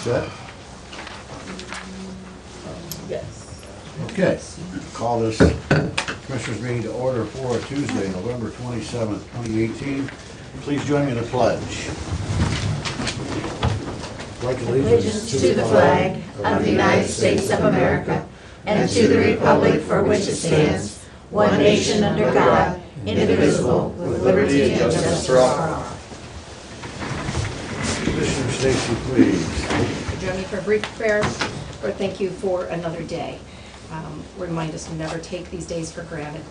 set? Yes. Okay, call this Commissioners meeting to order for Tuesday, November 27th, 2018. Please join me in the pledge. Pledge Allegiance to the flag of the United States of America and to the republic for which it stands, one nation under God, indivisible, with liberty and justice for all. Commissioner Stacy, please. Join me for a brief prayer, or thank you for another day. Remind us to never take these days for granted.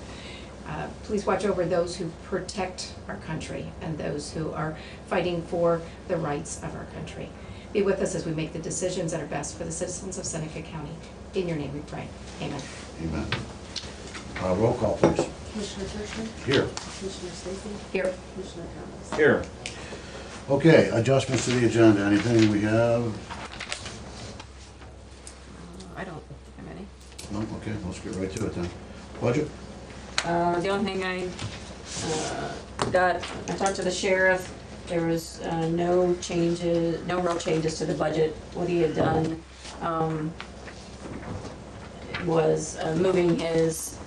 Please watch over those who protect our country and those who are fighting for the rights of our country. Be with us as we make the decisions that are best for the citizens of Seneca County. In your name we pray. Amen. Amen. Roll call, please. Commissioner Kirschner? Here. Commissioner Stacy? Here. Commissioner Thomas? Here. Okay, adjustments to the agenda. Anything we have? I don't have any. No? Okay, let's get right to it then. Budget? The only thing I talked to the sheriff. There was no real changes to the budget. What he had done was moving his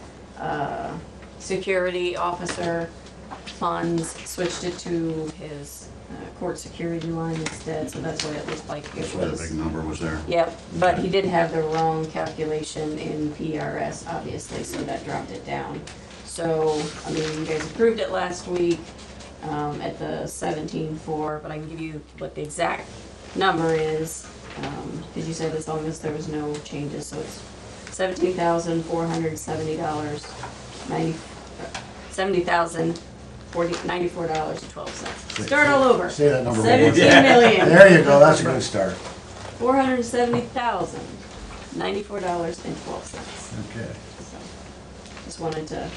security officer funds, switched it to his court security line instead, so that's what it looked like That's it why the was. big number was there. Yep, but he did have the wrong calculation in PRS, obviously, so that dropped it down. So, I mean, you guys approved it last week at the 17.4, but I can give you what the exact number is, because you said as long as there was no changes, so it's $17,470, $94.12. Start all over. Say that number. 17 one more time. million. There you go, that's a good start. $470,094.12. Okay. So, just wanted to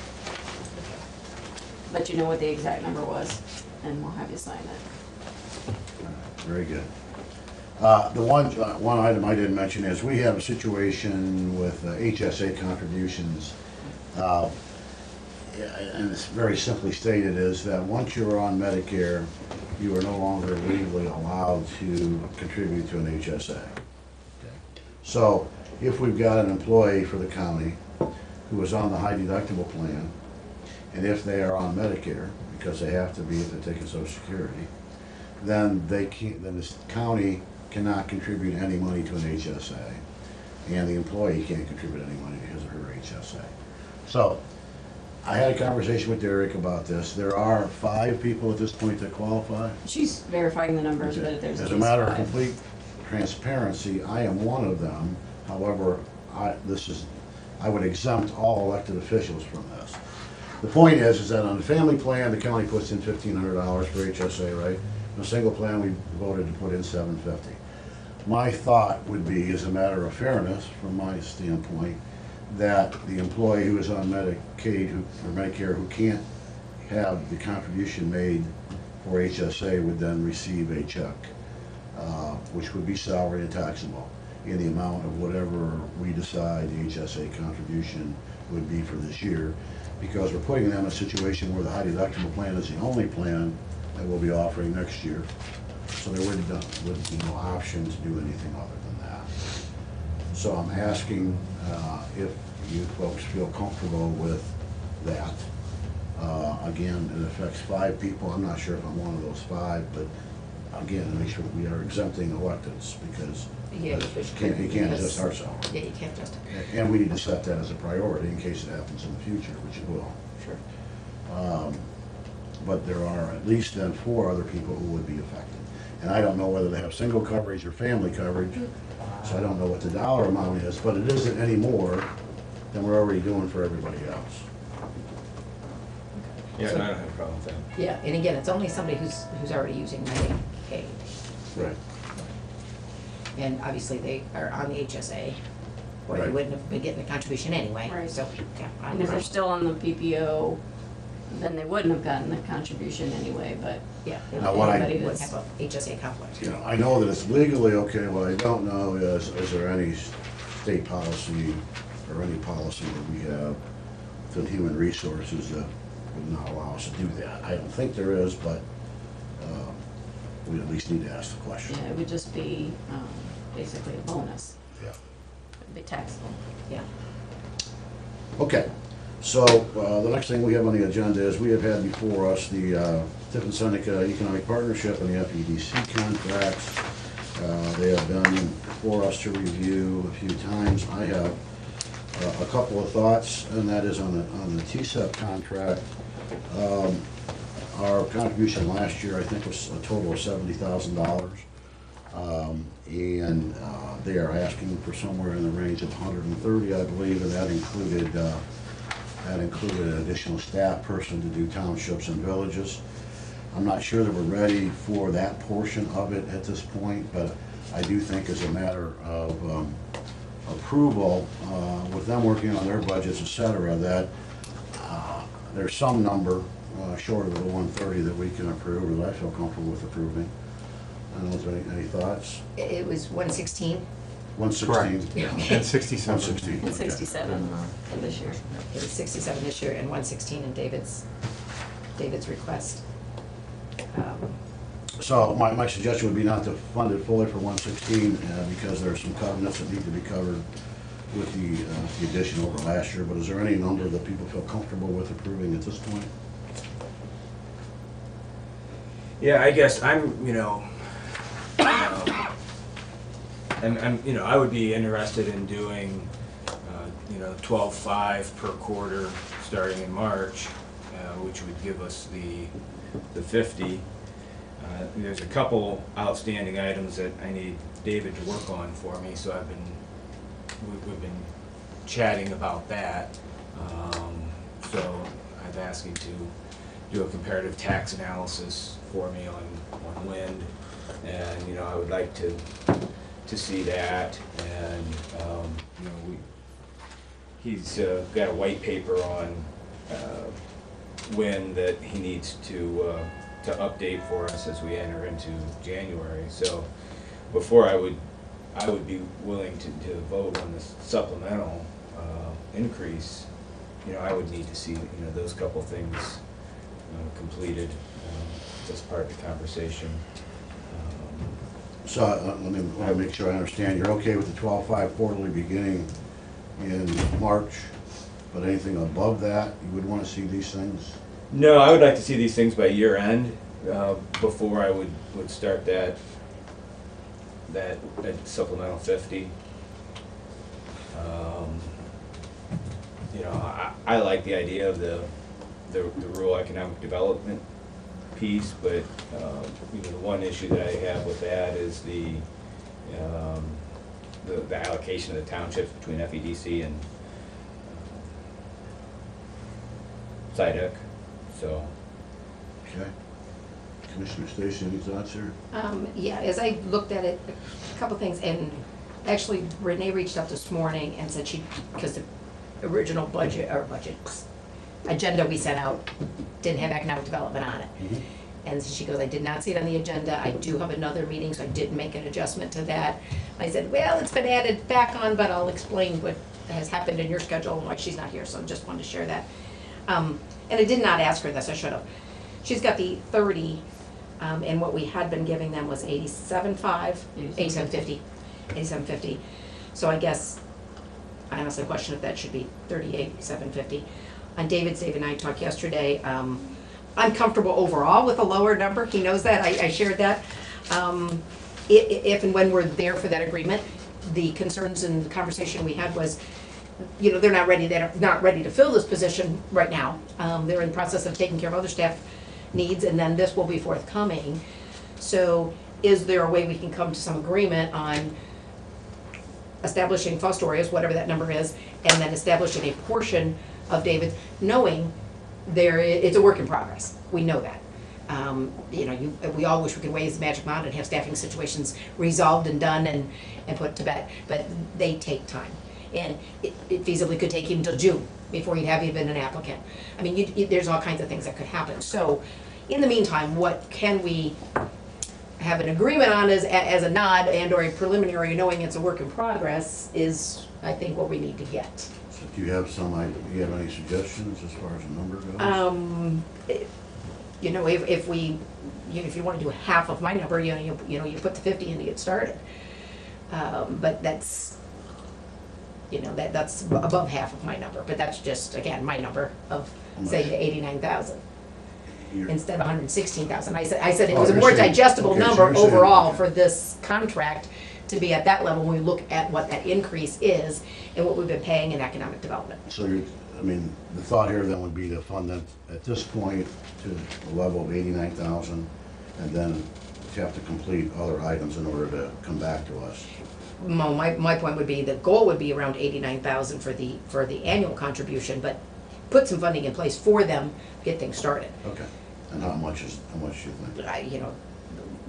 let you know what the exact number was, and we'll have you sign it. Very good. The one item I didn't mention is we have a situation with HSA contributions. And it's very simply stated is that once you're on Medicare, you are no longer legally allowed to contribute to an HSA. So if we've got an employee for the county who is on the high deductible plan, and if they are on Medicare, because they have to be if they're taking Social Security, then they can't, then this county cannot contribute any money to an HSA, and the employee can't contribute any money to his or her HSA. So I had a conversation with Derek about this. There are 5 people at this point that qualify. She's verifying the numbers, but there's at As a least matter of 5. complete transparency, I am one of them. However, I would exempt all elected officials from this. The point is that on the family plan, the county puts in $1,500 for HSA, right? In a single plan, we voted to put in $750. My thought would be, as a matter of fairness, from my standpoint, that the employee who is on Medicaid or Medicare who can't have the contribution made for HSA would then receive a check, which would be salary and taxable in the amount of whatever we decide the HSA contribution would be for this year, because we're putting them in a situation where the high deductible plan is the only plan that we'll be offering next year. So there wouldn't be no option to do anything other than that. So I'm asking if you folks feel comfortable with that. Again, it affects 5 people. I'm not sure if I'm one of those 5, but again, to make sure that we are exempting electeds, because Yeah, you can't adjust our salary. Yeah, you can't just. And we need to set that as a priority in case it happens in the future, which it will. Sure. But there are at least then 4 other people who would be affected. And I don't know whether they have single coverage or family coverage, so I don't know what the dollar amount is, but it isn't any more than we're already doing for everybody else. Yeah, and I don't have a problem with that. Yeah, and again, it's only somebody who's already using Medicaid. Right. And obviously they are on the HSA, or they Right. wouldn't have been getting a contribution anyway. Right. So, yeah. And if they're still on the PPO, then they wouldn't have gotten the contribution anyway, but Yeah. Now, what I- anybody Wouldn't that's, have a HSA conflict. You know, I know that it's legally okay. What I don't know is there any state policy or any policy that we have within Human Resources that would not allow us to do that? I don't think there is, but we at least need to ask the question. Yeah, it would just be, basically a bonus. Yeah. It'd be taxable. Yeah. Okay, so the next thing we have on the agenda is we have had before us the Tiffin Seneca Economic Partnership and the FEDC contracts. They have been for us to review a few times. I have a couple of thoughts, and that is on the TSEP contract. Our contribution last year, I think, was a total of $70,000. And they are asking for somewhere in the range of 130, I believe, and that included an additional staff person to do townships and villages. I'm not sure that we're ready for that portion of it at this point, but I do think as a matter of approval, with them working on their budgets, et cetera, that there's some number short of the 130 that we can approve, that I feel comfortable with approving. I don't know, is there any thoughts? It was 116. 116? And 67. 116, And okay. 67 for this year. It was 67 this year and 116 in David's request. So my suggestion would be not to fund it fully for 116, because there are some covenants that need to be covered with the addition over last year, but is there any number that people feel comfortable with approving at this point? Yeah, I guess I'm, I would be interested in doing, 12.5 per quarter starting in March, which would give us the 50. There's a couple outstanding items that I need David to work on for me, so we've been chatting about that. So I've asked him to do a comparative tax analysis for me on wind, and I would like to see that, and he's got a white paper on wind that he needs to update for us as we enter into January. So before I would be willing to vote on this supplemental increase, I would need to see those couple things completed as part of the conversation. So let me make sure I understand. You're okay with the 12.5 quarterly beginning in March, but anything above that, you would want to see these things? No, I would like to see these things by year end, before I would start that supplemental 50. I like the idea of the rural economic development piece, but the one issue that I have with that is the allocation of the townships between FEDC and SIDEC. So. Okay. Commissioner Stacy, any thoughts here? Yeah, as I looked at it, a couple things, and actually Renee reached out this morning and said because the original agenda we sent out didn't have economic development on it. Mm-hmm. And so she goes, I did not see it on the agenda. I do have another meeting, so I did make an adjustment to that. I said, well, it's been added back on, but I'll explain what has happened in your schedule and why she's not here, so I just wanted to share that. And I did not ask her this, I should have. She's got the 30, and what we had been giving them was 8750. So I guess, I honestly question if that should be 38,750. On David and I talked yesterday, I'm comfortable overall with a lower number, he knows that, I shared that. If and when we're there for that agreement, the concerns and the conversation we had was, they're not ready to fill this position right now. They're in the process of taking care of other staff needs, and then this will be forthcoming. So is there a way we can come to some agreement on establishing Fostorius, whatever that number is, and then establishing a portion of David, knowing it's a work in progress. We know that. We all wish we could wave the magic wand and have staffing situations resolved and done and put to bed, but they take time. And it feasibly could take even until June before you'd have even an applicant. I mean, there's all kinds of things that could happen. So in the meantime, what can we have an agreement on as a nod and or a preliminary, knowing it's a work in progress, is I think what we need to get. So do you have any suggestions as far as the number goes? you know, if we, if you wanna do half of my number, you put the 50 in to get started. But that's, that's above half of my number, but that's just, again, my number of, say, the 89,000 You're- instead of 116,000. I said it Oh, was a you're more saying- digestible okay, so number you're saying- overall okay. for this contract to be at that level when we look at what that increase is and what we've been paying in economic development. So you're, I mean, the thought here then would be to fund that at this point to a level of 89,000, and then you have to complete other items in order to come back to us. My point would be, the goal would be around 89,000 for the annual contribution, but put some funding in place for them, get things started. Okay. And how much do you think?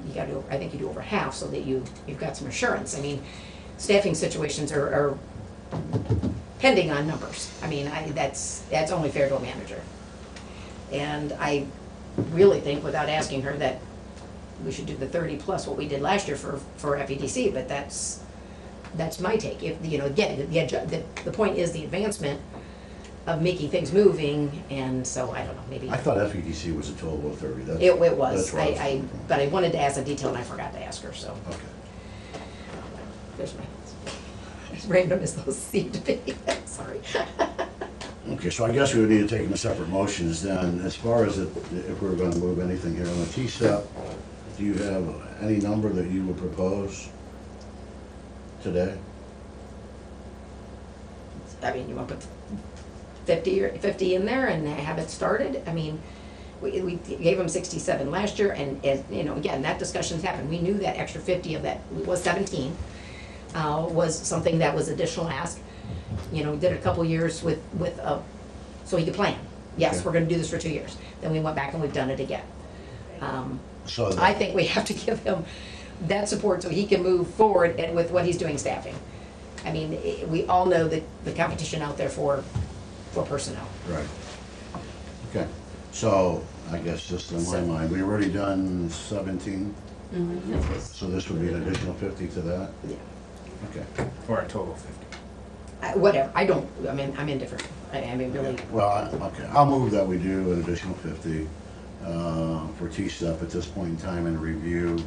You gotta do, I think you do over half so that you've got some assurance. I mean, staffing situations are pending on numbers. I mean, that's only fair to a manager. And I really think, without asking her, that we should do the 30 plus what we did last year for FEDC, but that's my take. If, again, the point is the advancement of making things moving, and so, I don't know, maybe. I thought FEDC was a total of 30. That's- It was, that's where I was coming from. but I wanted to ask a detail and I forgot to ask her, so. Okay. There's my, as random as those seem to be, sorry. Okay, so I guess we would need to take them as separate motions then. As far as if we were gonna move anything here on the TSEP, do you have any number that you would propose today? I mean, you want to put 50 in there and have it started? I mean, we gave them 67 last year, and again, that discussion's happened. We knew that extra 50 of that was 17, was something that was additional ask. We did it a couple years with so he could plan. Yes, Okay. we're gonna do this for 2 years. Then we went back and we've done it again. So I think we have to give him that support so he can move forward and with what he's doing staffing. I mean, we all know that the competition out there for personnel. Right. Okay, so I guess just in my mind, we've already done 17, so this would be an additional 50 to that? Yeah. Okay. Or a total of 50. Whatever, I'm indifferent. I mean, really, Well, okay, I'll move that we do an additional 50 for TSEP at this point in time and review.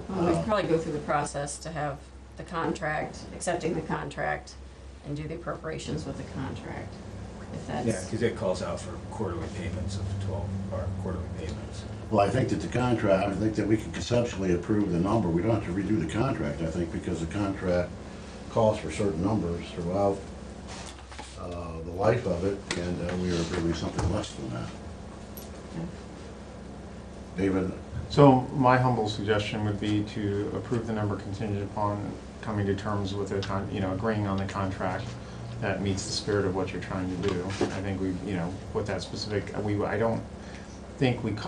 Well, we should probably go through the process to have the contract, accepting the contract, and do the appropriations with the contract, if Yeah, that's. because it calls out for quarterly payments of 12, or quarterly payments. Well, I think that I think that we can conceptually approve the number. We don't have to redo the contract, I think, because the contract calls for certain numbers throughout the life of it, and we are approving something less than that. David? So my humble suggestion would be to approve the number contingent upon coming to terms with agreeing on the contract that meets the spirit of what you're trying to do. I think we, put that specific, I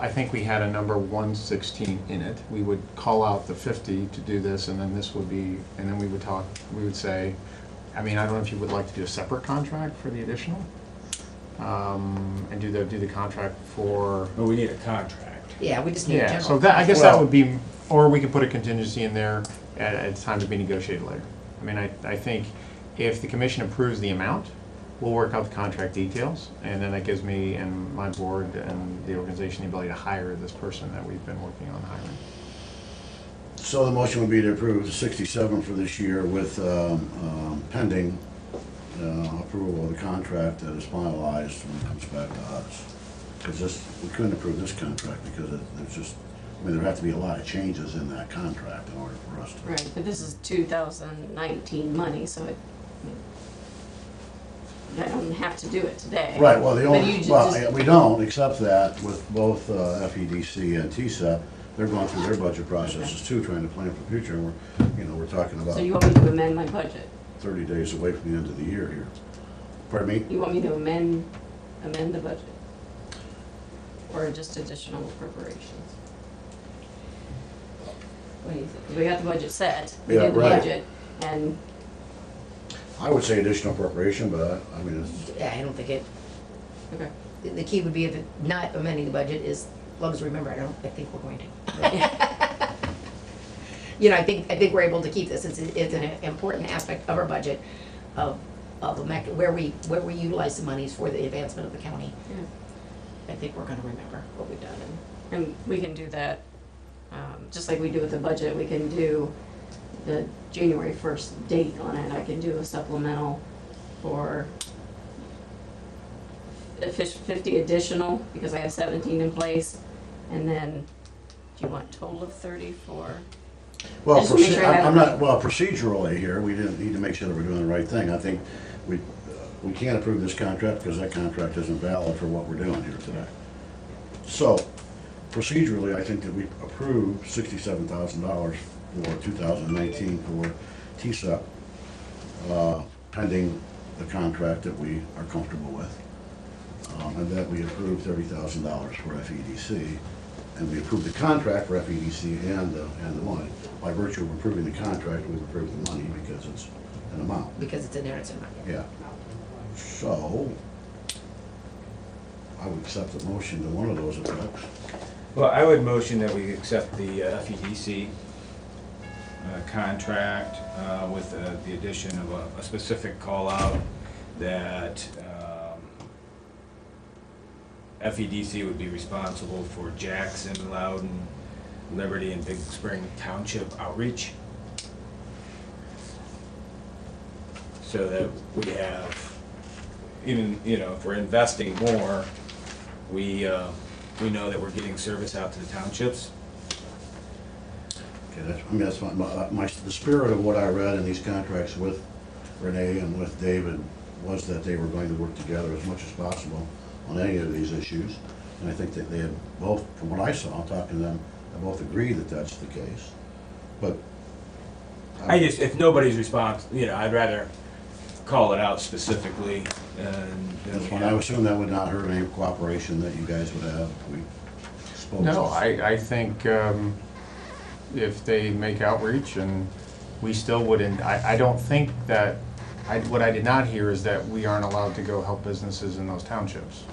think we had a number 116 in it. We would call out the 50 to do this, and then this would be, and then we would say, I don't know if you would like to do a separate contract for the additional, and do the contract for. But we need a contract. yeah, we just need a Yeah, general. so that, I guess that Well- would be, or we could put a contingency in there at time to be negotiated later. I think if the commission approves the amount, we'll work out the contract details, and then that gives me and my board and the organization the ability to hire this person that we've been working on hiring. So the motion would be to approve the 67 for this year with pending approval of the contract that is finalized when it comes back to us. Because we couldn't approve this contract because there's just, there have to be a lot of changes in that contract in order for us to. Right, but this is 2019 money, so I don't have to do it today. Right, well, But you just- we don't, except that with both FEDC and TSEP, they're going through their budget processes too, trying to plan for the future. And we're talking about So you want me to amend my budget? 30 days away from the end of the year here. Pardon me? You want me to amend the budget? Or just additional appropriations? What do you think? 'Cause we got the budget set, we Yeah, did the right. budget, and, I would say additional appropriation, but it's, Yeah, I don't think it, okay. the key would be, if it not amending the budget, is, as long as we remember, I think we're going to. I think we're able to keep this. It's an important aspect of our budget, of where we utilize the monies for the advancement of the county. Yeah. I think we're gonna remember what we've done. And we can do that, just like we do with the budget, we can do the January 1st date on it. I can do a supplemental for 50 additional, because I have 17 in place. And then, do you want total of 30 for? Well, Just make sure I have I'm it not, right. well, procedurally here, we didn't need to make sure that we're doing the right thing. I think we can't approve this contract because that contract isn't valid for what we're doing here today. So procedurally, I think that we approved $67,000 for 2019 for TSEP, pending the contract that we are comfortable with. And that we approved $30,000 for FEDC. And we approved the contract for FEDC and the money. By virtue of approving the contract, we've approved the money because it's an amount. Because it's in there, it's in mine. Yeah. So, I would accept the motion to one of those effects. Well, I would motion that we accept the FEDC contract with the addition of a specific call-out that FEDC would be responsible for Jackson, Loudon, Liberty, and Big Spring Township outreach. So that we have, even, if we're investing more, we know that we're getting service out to the townships. Okay, that's the spirit of what I read in these contracts with Renee and with David was that they were going to work together as much as possible on any of these issues. And I think that they had both, from what I saw, talking to them, they both agreed that that's the case. But if nobody's response, I'd rather call it out specifically and. that's when I assume that would not hurt any cooperation that you guys would have if we spoke. No, I think if they make outreach and we still wouldn't, I don't think that, what I did not hear is that we aren't allowed to go help businesses in those townships.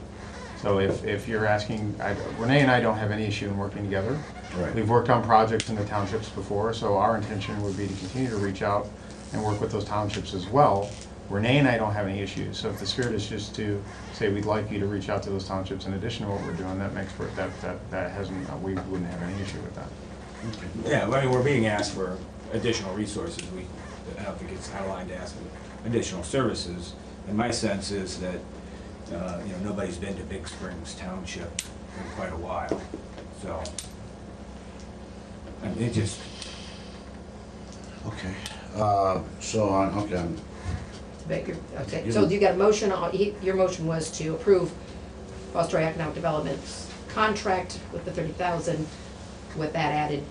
So if you're asking, Renee and I don't have any issue in working together. Right. We've worked on projects in the townships before, so our intention would be to continue to reach out and work with those townships as well. Renee and I don't have any issues, so if the spirit is just to say we'd like you to reach out to those townships in addition to what we're doing, that makes for, that hasn't, we wouldn't have any issue with that. Yeah, I mean, we're being asked for additional resources. I don't think it's out of line to ask for additional services. And my sense is that, nobody's been to Big Springs Township in quite a while. So, I mean, it just, Okay, okay, Okay, so you got a motion on, your motion was to approve Foster Economic Development's contract with the 30,000, with that added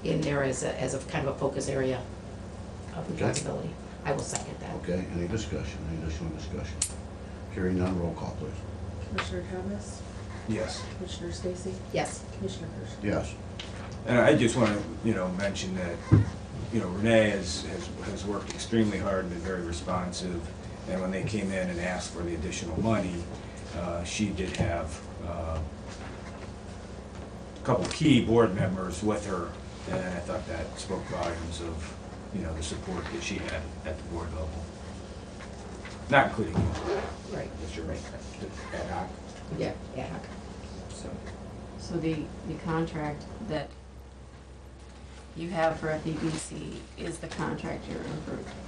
in there as a kind of a focus area of responsibility. I will second that. okay, any discussion, any additional discussion? Hearing none, roll call please. Commissioner Thomas? yes. Commissioner Stacy? Yes. Commissioner Herschel? Yes. And I just want to, mention that, Renee has worked extremely hard and been very responsive. And when they came in and asked for the additional money, she did have a couple key board members with her. And I thought that spoke volumes of, the support that she had at the board level. Not including you, Right. Mr. Ad hoc. Yeah, ad hoc. So the contract that you have for FEDC is the contract you're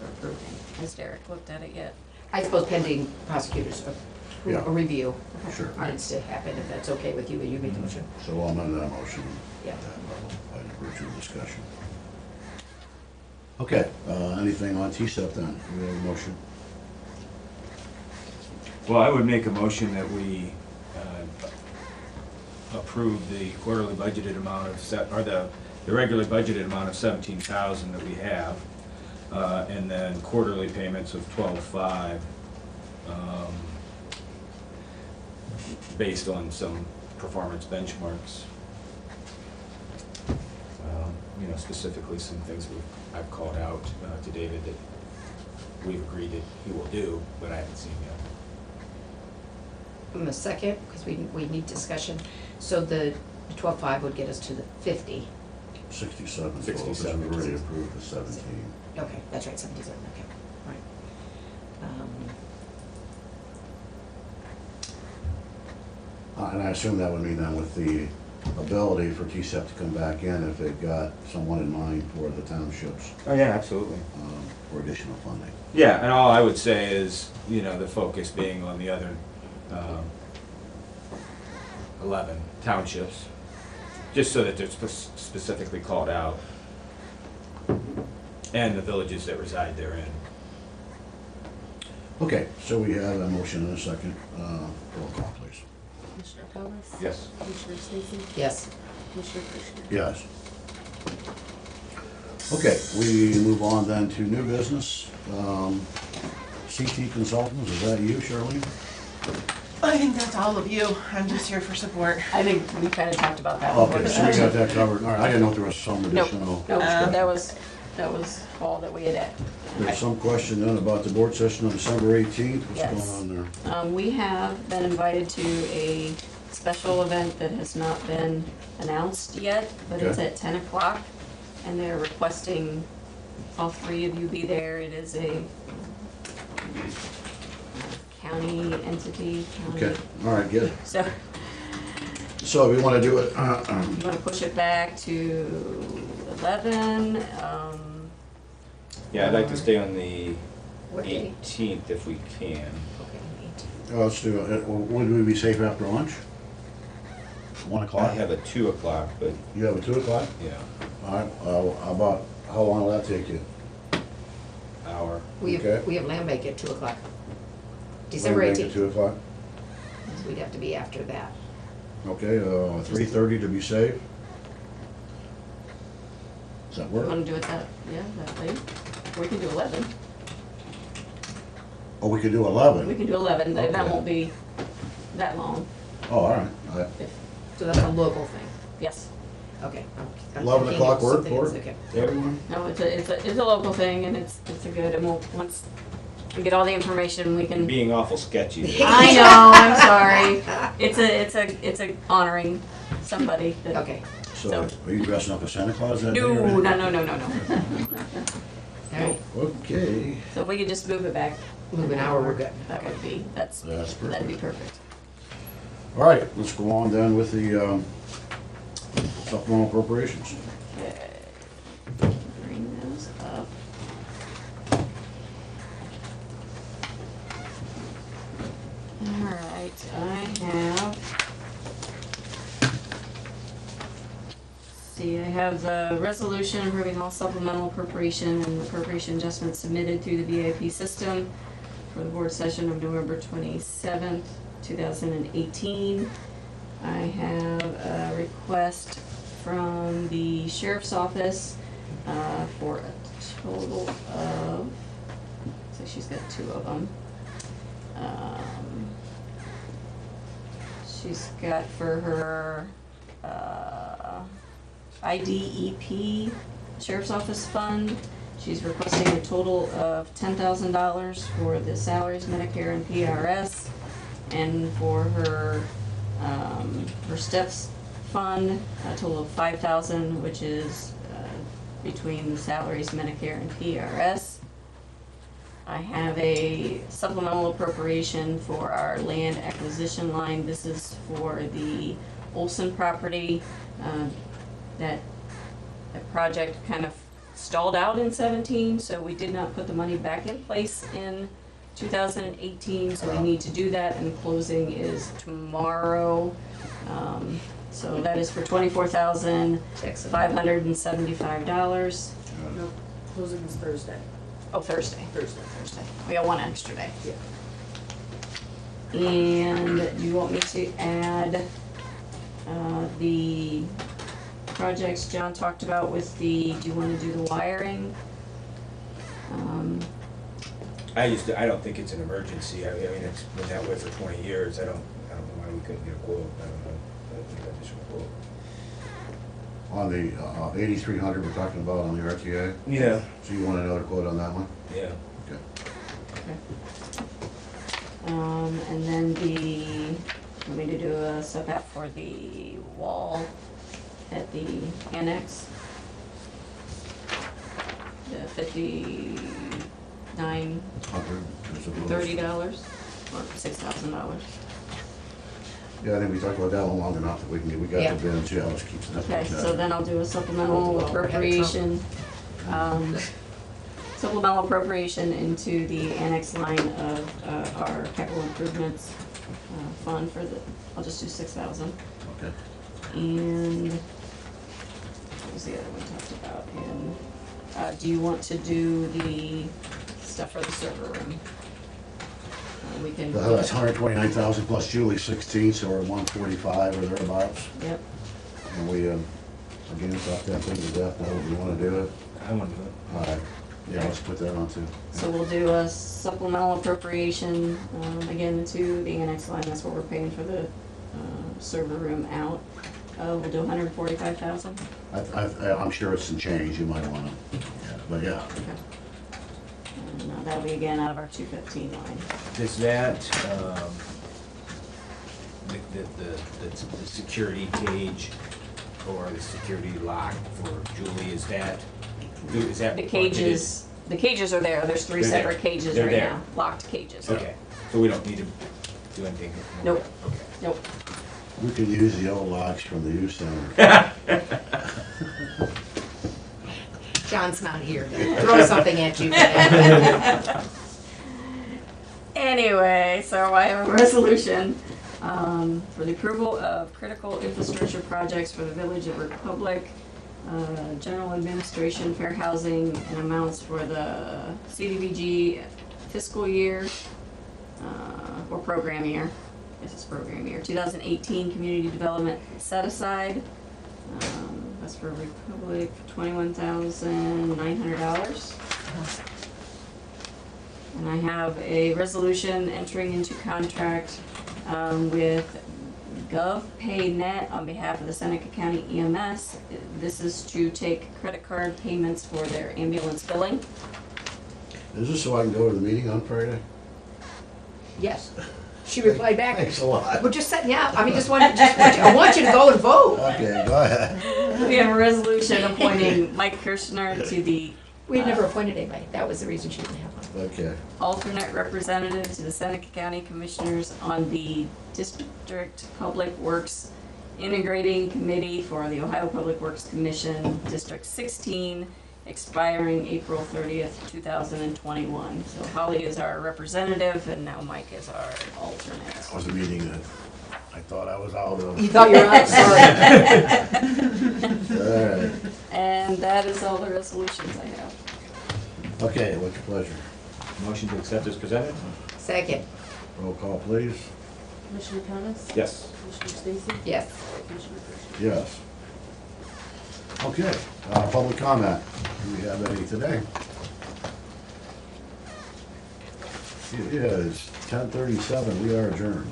approving. Has Derek looked at it yet? I suppose pending prosecutors, Yeah. a review Sure. needs to happen, if that's okay with you, you make the motion. So I'll amend that motion Yeah. at that level, by virtue of discussion. Okay, anything on TSEP then? Do we have a motion? Well, I would make a motion that we approve the quarterly budgeted amount of, the regular budgeted amount of 17,000 that we have, and then quarterly payments of 12,500, based on some performance benchmarks. Specifically some things I've called out to David that we've agreed that he will do, but I haven't seen yet. I'm a second, because we need discussion. So the 12.5 would get us to the 50. 67, so 67. we've already approved the 17. Okay, that's right, 77, okay, right. And I assume that would mean then with the ability for TSEP to come back in if they've got someone in mind for the townships, Oh, yeah, absolutely. for additional funding. Yeah, and all I would say is, you know, the focus being on the other 11 townships, just so that they're specifically called out, and the villages that reside therein. Okay, so we have a motion and a second. Roll call, please. Commissioner Thomas? Yes. Commissioner Stacy? Yes. Commissioner Kushner? Yes. Okay, we move on then to new business. CT Consultants, is that you, Shirley? I think that's all of you. I'm just here for support. I think we kind of talked about that. Okay, so we got that covered. All right, I didn't know if there was some Nope. additional. No, that was all that we had. There's some question then about the board session on December 18th. What's Yes. going on there? We have been invited to a special event that has not been announced yet, but it's Okay. at 10 o'clock, and they're requesting all three of you be there. It is a county entity. Okay, all right, good. So So we want to do it, you want to push it back to 11? Yeah, I'd like to stay on the What day? 18th if we can. Okay, let's do it. Would we be safe after lunch? 1 I o'clock? have a 2 o'clock, but You have a 2 o'clock? yeah, All right, how about, how long will that take you? hour. We Okay. have land bank at 2 o'clock. December Wanna make it 18th, 2 o'clock? so we'd have to be after that. Okay, 3:30 to be safe? Does that work? Want to do it that late? We can do 11. Oh, we could do We 11? can do 11. That Okay. won't be that long. Oh, all right. So that's a local thing. Yes. Okay. I'm 11 thinking o'clock of work something for else, it? okay. Everyone? No, it's a local thing, and it's a good, and once we get all the information, we can. Being awful sketchy. I know, I'm sorry. It's a honoring somebody that. Okay, So are you dressing up as Santa Claus that day? No, or no, anything? no. all right. Okay, So if we could just move it back. Move an hour, we're good. That would be, that's that'd be perfect. perfect. All right, let's go on then with the supplemental appropriations. Okay. Bring those up. All right, I have. See, I have the resolution approving all supplemental appropriation and appropriation adjustments submitted through the VIP system for the board session of November 27th, 2018. I have a request from the sheriff's office for a total of, so she's got two of them. She's got for her IDEP Sheriff's Office Fund, she's requesting a total of $10,000 for the salaries, Medicare and PRS, and for her STEPS fund, a total of $5,000, which is between the salaries, Medicare and PRS. I have a supplemental appropriation for our land acquisition line. This is for the Olson property. That project kind of stalled out in 17, so we did not put the money back in place in 2018, so we need to do that, and closing is tomorrow. So that is for $24,575. No, closing is Thursday. Oh, Thursday. Thursday. We got one extra day. Yeah. And do you want me to add the projects John talked about with the, do you want to do the wiring? I don't think it's an emergency. I mean, it's been that way for 20 years. I don't know why we couldn't get a quote. I don't know. I don't think I just quote. On the 8,300 we're talking about on the RTA? Yeah. So you want another quote on that one? Yeah. Okay. And then want me to do a sub-app for the wall at the annex? The $59.30 100, I suppose. or $6,000. Yeah, I think we talked about that one long enough that we got Yeah. the bins, yeah, let's keep it. Okay, so then I'll do a supplemental appropriation, supplemental appropriation into the annex line of our capital improvements fund for the, I'll just do 6,000. Okay. And what was the other one talked about? And do you want to do the stuff for the server room? We can. That's 129,000 plus Julie's 16, so we're at 145 or thereabouts. Yep. And we, again, talk that thing to death, now, if you wanna do it. I want to do it. All right, yeah, let's put that on too. So we'll do a supplemental appropriation, again, to the annex line, that's what we're paying for the server room out. We'll do 145,000. I'm sure it's some change, you might wanna, but yeah. And that'll be again out of our 215 line. Does that, the security cage or the security lock for Julie, is that? The cages are there, there's 3 They're there. separate cages They're right there. now, locked cages. Okay, so we don't need to do anything? Nope. Okay. Nope. We could use the old locks from the youth center. John's not here to throw something at you. today. Anyway, so I have a resolution for the approval of critical infrastructure projects for the Village of Republic, general administration, fair housing, and amounts for the CDBG fiscal year, or program year. I guess it's program year, 2018 community development set aside. That's for Republic, $21,900. And I have a resolution entering into contract with GovPayNet on behalf of the Seneca County EMS. This is to take credit card payments for their ambulance billing. Is this so I can go to the meeting on Friday? Yes. She replied back, Thanks a lot. we're just setting you up. I mean, I want you to go and vote. Okay, go ahead. We have a resolution appointing Mike Kirschner to the We had never appointed anybody. That was the reason she didn't have one. Okay, alternate representative to the Seneca County Commissioners on the District Public Works Integrating Committee for the Ohio Public Works Commission, District 16, expiring April 30th, 2021. So Holly is our representative, and now Mike is our alternate. that was a meeting that I thought I was out of. You thought you were out, sorry. All right, And that is all the resolutions I have. okay, what's your pleasure? Motion to accept as presented? Second, Roll call, please. Commissioner Thomas? Yes. Commissioner Stacy? yes. Commissioner Fisher? Yes. Okay, public comment. Do we have any today? It is 10:37, we are adjourned.